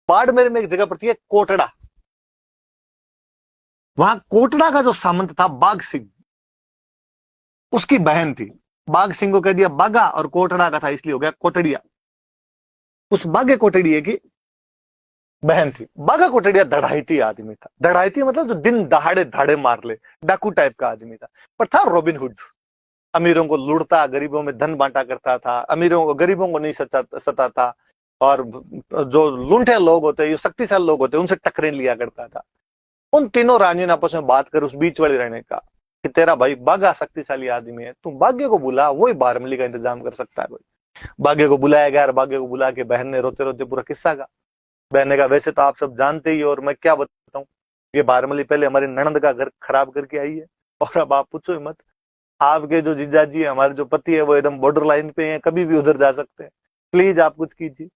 बाड़मेर में एक जगह पड़ती है कोटड़ा, वहां कोटड़ा का जो सामंत था बाघ सिंह, उसकी बहन थी। बाघ सिंह को कह दिया बागा, और कोटड़ा का था इसलिए हो गया कोटड़िया। उस बाघे कोटड़िए की बहन थी। बागा कोटड़िया धड़ाईती आदमी था। धड़ाईती मतलब जो दिन दहाड़े धाड़े मार ले, डाकू टाइप का आदमी था, पर था रॉबिन हुड। अमीरों को लूटता, गरीबों में धन बांटा करता था, अमीरों को गरीबों को नहीं सताता, और जो लूंठे लोग होते हैं, शक्तिशाली लोग होते हैं, उनसे टकरे लिया करता था। उन तीनों रानियों ने आपस में बात कर उस बीच वाली रहने का कि तेरा भाई बागा शक्तिशाली आदमी है, तुम भाग्य को बुला, वही बारमली का इंतजाम कर सकता है कोई। भाग्य को बुलाया गया, और भाग्य को बुला के बहन ने रोते रोते पूरा किस्सा का। बहन ने कहा वैसे तो आप सब जानते ही हो, और मैं क्या बताऊं, ये बारमली पहले हमारी ननद का घर खराब करके आई है, और अब आप पूछो ही मत। आपके जो जीजाजी है, हमारे जो पति है, वो एकदम बॉर्डर लाइन पे हैं, कभी भी उधर जा सकते हैं, प्लीज आप कुछ कीजिए।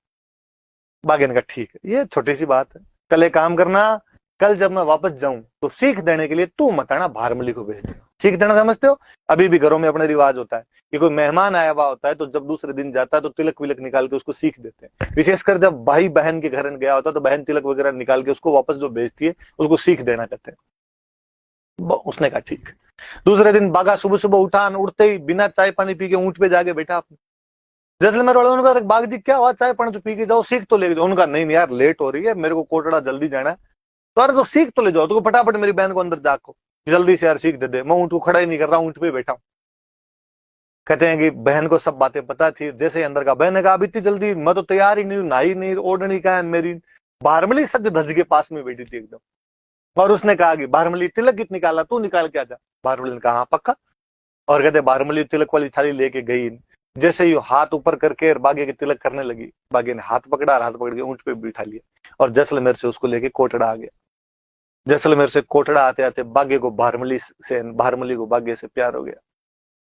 भाग्य ने कहा ठीक है, ये छोटी सी बात है, कल एक काम करना, कल जब मैं वापस जाऊं तो सीख देने के लिए तू मत आना, भारमली को भेज देना। सीख देना समझते हो? अभी भी घरों में अपने रिवाज होता है कि कोई मेहमान आया हुआ होता है तो जब दूसरे दिन जाता है तो तिलक विलक निकाल के उसको सीख देते हैं। विशेषकर जब भाई बहन के घर गया होता है तो बहन तिलक वगैरह निकाल के उसको वापस जो भेजती है उसको सीख देना कहते हैं। उसने कहा ठीक। दूसरे दिन बागा सुबह सुबह उठा, उठते ही बिना चाय पानी पी के ऊंट पे जाके बैठा। जैसलमेर वाले उन्होंने कहा बाग जी क्या हुआ, चाय पानी तो पी के जाओ, सीख तो ले जाओ। उनका नहीं यार लेट हो रही है, मेरे को कोटड़ा जल्दी जाना है। तो अरे तो सीख तो ले जाओ, तो फटाफट मेरी बहन को अंदर जाको, जल्दी से यार सीख दे दे, मैं ऊंट को खड़ा ही नहीं कर रहा, ऊंट पे बैठा हूं। कहते हैं कि बहन को सब बातें पता थी। जैसे ही अंदर का, बहन ने कहा अब इतनी जल्दी मैं तो तैयार ही नहीं, नहाई नहीं, ओढ़नी का है मेरी। बारमली सज धज के पास में बैठी थी एकदम, और उसने कहा कि बारमली तिलक कित निकाला, तू निकाल के आजा। बारमली ने कहा हाँ पक्का। और कहते बारमली तिलक वाली थाली लेके गई। जैसे ही हाथ ऊपर करके बागे के तिलक करने लगी, बागे ने हाथ पकड़ा और हाथ पकड़ के ऊंट पे बिठा लिया, और जैसलमेर से उसको लेके कोटड़ा आ गया। जैसलमेर से कोटड़ा आते आते बागे को भारमली को बागे से प्यार हो गया।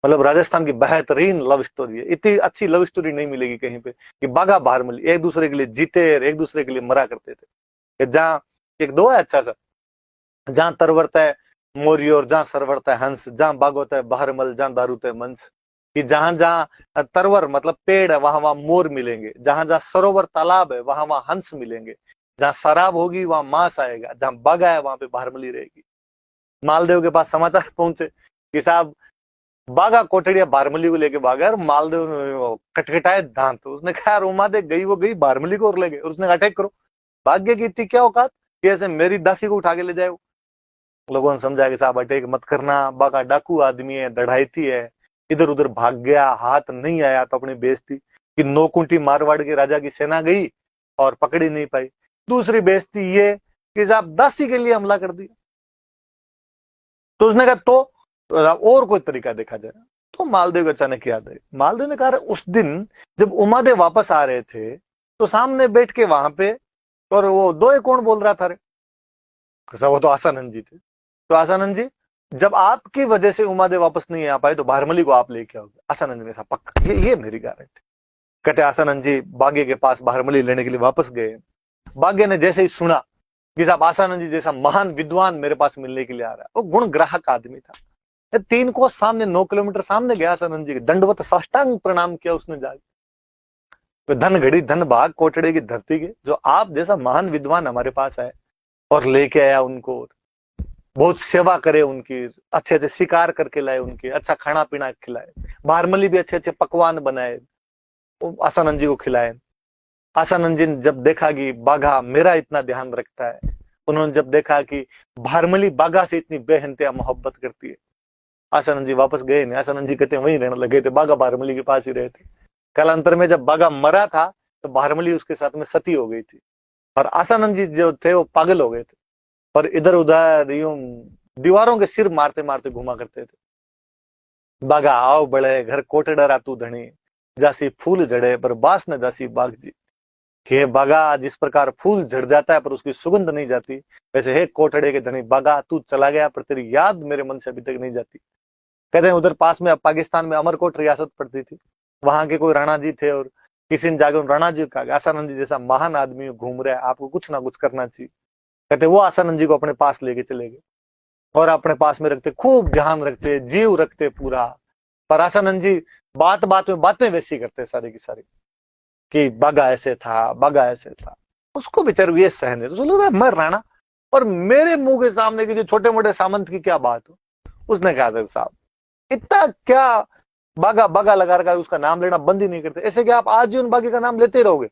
मतलब राजस्थान की बेहतरीन लव स्टोरी है। इतनी अच्छी लव स्टोरी नहीं मिलेगी कहीं पे कि बागा भारमली एक दूसरे के लिए जीते और एक दूसरे के लिए मरा करते थे। जहाँ एक दो है अच्छा सा, जहां तरवरता है मोरी और जहां सरवरता है हंस, जहां बाग होता है बहरमल, जहां दारूता है मंस। कि जहां जहां तरवर मतलब पेड़ है वहां वहां मोर मिलेंगे, जहां जहां सरोवर तालाब है वहां वहां हंस मिलेंगे, जहां शराब होगी वहां मांस आएगा, जहां बागा है वहां पे बहरमली रहेगी। मालदेव के पास समाचार पहुंचे कि साहब बागा कोटड़िया बारमली को लेके भागा, और मालदेव में कटकटाए दांत। तो उसने कहा रोमा दे गई वो गई, बारमली को और ले गए। और उसने अटैक करो, भाग्य की इतनी क्या औकात कि ऐसे मेरी दासी को उठा के ले जाए। लोगों ने समझा कि साहब अटैक मत करना, बागा डाकू आदमी है, दढ़ाईती है, इधर उधर भाग गया, हाथ नहीं आया तो अपनी बेइज्जती कि 9 कुंटी मारवाड़ के राजा की सेना गई और पकड़ी नहीं पाई। दूसरी बेइज्जती ये कि साहब दासी के लिए हमला कर दिया। तो उसने कहा तो और कोई तरीका देखा जाए। तो मालदेव को अचानक याद है, मालदेव ने कहा उस दिन जब उमादेव वापस आ रहे थे तो सामने बैठ के वहां पे, और वो दो कौन बोल रहा था रे, वो तो आसानंद जी थे। तो आसानंद जी जब आपकी वजह से उमादेव वापस नहीं आ पाए तो भारमली को आप लेके आओगे। आसानंद ने कहा पक्का, ये मेरी गारंटी। कहते आसानंद जी बागे के पास भारमली लेने के लिए वापस गए। बागे ने जैसे ही सुना कि साहब आसानंद जी जैसा महान विद्वान मेरे पास मिलने के लिए आ रहा है, वो गुण ग्राहक आदमी था। 3 कोस सामने 9 किलोमीटर सामने गया आसानंद जी के, दंडवत साष्टांग प्रणाम किया उसने जाके। तो धन घड़ी धन भाग कोटड़े की धरती के, जो आप जैसा महान विद्वान हमारे पास आए और लेके आया उनको, बहुत सेवा करे उनकी, अच्छे अच्छे शिकार करके लाए उनके, अच्छा खाना पीना खिलाए, भारमली भी अच्छे अच्छे पकवान बनाए, आसानंद जी को खिलाए। आसानंद जी ने जब देखा कि बाघा मेरा इतना ध्यान रखता है, उन्होंने जब देखा कि भारमली बाघा से इतनी बेहनतया मोहब्बत करती है, आसानंद जी वापस गए नहीं। आसानंद जी कहते वहीं रहने लगे थे, बाघा भारमली के पास ही रहे थे। कालांतर में जब बाघा मरा था तो भारमली उसके साथ में सती हो गई थी, और आसानंद जी जो थे वो पागल हो गए थे, और इधर उधर यूं दीवारों के सिर मारते मारते घुमा करते थे। बाघा आओ बड़े घर कोटड़ा रातू धनी, जासी फूल झड़े पर बास न जासी बाघ जी। कि बाघा जिस प्रकार फूल झड़ जाता है पर उसकी सुगंध नहीं जाती, वैसे हे कोटड़े के धनी बाघा तू चला गया पर तेरी याद मेरे मन से अभी तक नहीं जाती। कहते हैं उधर पास में पाकिस्तान में अमरकोट रियासत पड़ती थी, वहां के कोई राणा जी थे, और किसी ने जाकर राणा जी का आसानंद जी जैसा महान आदमी घूम रहा है, आपको कुछ ना कुछ करना चाहिए। कहते वो आसानंद जी को अपने पास लेके चले गए और अपने पास में रखते, खूब ध्यान रखते, जीव रखते पूरा। पर आसानंद जी बात बात में बातें वैसी करते सारी की सारी कि बाघा ऐसे था, बाघा ऐसे था। उसको बेचारे को ये सहन है, तो लग रहा है मर रहा ना, और मेरे मुंह के सामने की जो छोटे मोटे सामंत की क्या बात हो। उसने कहा था साहब इतना क्या बागा बागा लगा रखा है, उसका नाम लेना बंद ही नहीं करते, ऐसे कि आप आजीवन बागी का नाम लेते ही रहोगे।